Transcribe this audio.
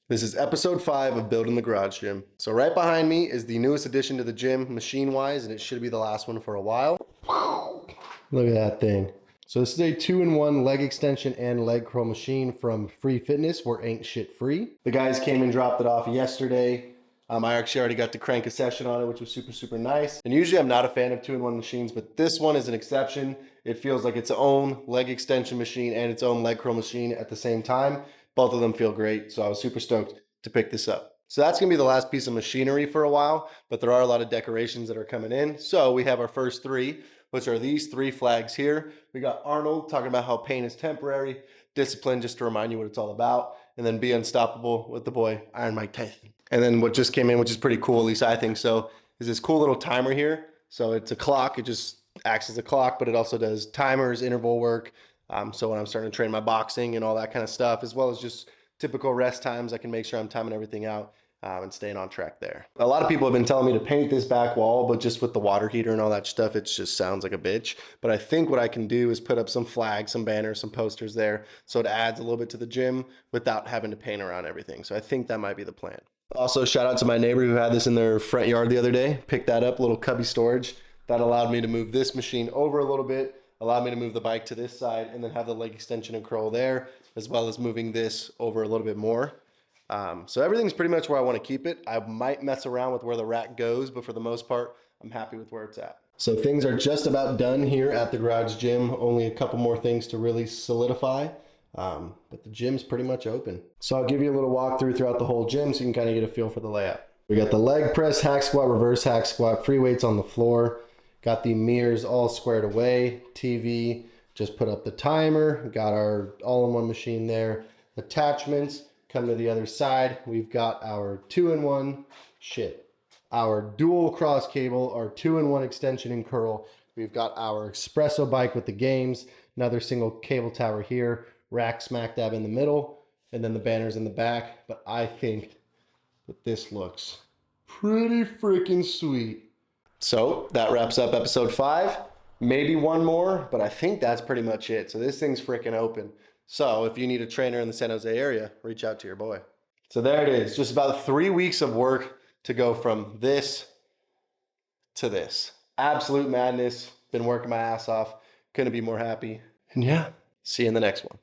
This is episode 5 of Building the Garage Gym. So right behind me is the newest addition to the gym, machine-wise, and it should be the last one for a while. Look at that thing. So this is a 2-in-1 leg extension and leg curl machine from Free Fitness, where ain't shit free. The guys came and dropped it off yesterday. I actually already got to crank a session on it, which was super, super nice. And usually I'm not a fan of 2-in-1 machines, but this one is an exception. It feels like its own leg extension machine and its own leg curl machine at the same time. Both of them feel great, so I was super stoked to pick this up. So that's gonna be the last piece of machinery for a while, but there are a lot of decorations that are coming in. So we have our first 3, which are these 3 flags here. We got Arnold talking about how pain is temporary, discipline just to remind you what it's all about, and then be unstoppable with the boy, Iron Mike Tyson. And then what just came in, which is pretty cool, at least I think so, is this cool little timer here. So it's a clock, it just acts as a clock, but it also does timers, interval work. So when I'm starting to train my boxing and all that kind of stuff, as well as just typical rest times, I can make sure I'm timing everything out and staying on track there. A lot of people have been telling me to paint this back wall, but just with the water heater and all that stuff, it just sounds like a bitch. But I think what I can do is put up some flags, some banners, some posters there, so it adds a little bit to the gym without having to paint around everything. So I think that might be the plan. Also, shout out to my neighbor who had this in their front yard the other day. Picked that up, little cubby storage. That allowed me to move this machine over a little bit, allowed me to move the bike to this side, and then have the leg extension and curl there, as well as moving this over a little bit more. So everything's pretty much where I want to keep it. I might mess around with where the rack goes, but for the most part, I'm happy with where it's at. So things are just about done here at the garage gym. Only a couple more things to really solidify. But the gym's pretty much open. So I'll give you a little walkthrough throughout the whole gym so you can kind of get a feel for the layout. We got the leg press, hack squat, reverse hack squat, free weights on the floor. Got the mirrors all squared away. TV, just put up the timer. Got our all-in-one machine there. Attachments, come to the other side. We've got our 2-in-1, our dual cross cable, our 2-in-1 extension and curl. We've got our espresso bike with the games, another single cable tower here, rack smack dab in the middle, and then the banners in the back. But I think that this looks pretty freaking sweet. So that wraps up episode 5. Maybe one more, but I think that's pretty much it. So this thing's freaking open. So if you need a trainer in the San Jose area, reach out to your boy. So there it is. Just about 3 weeks of work to go from this to this. Absolute madness. Been working my ass off. Couldn't be more happy. And yeah, see you in the next one.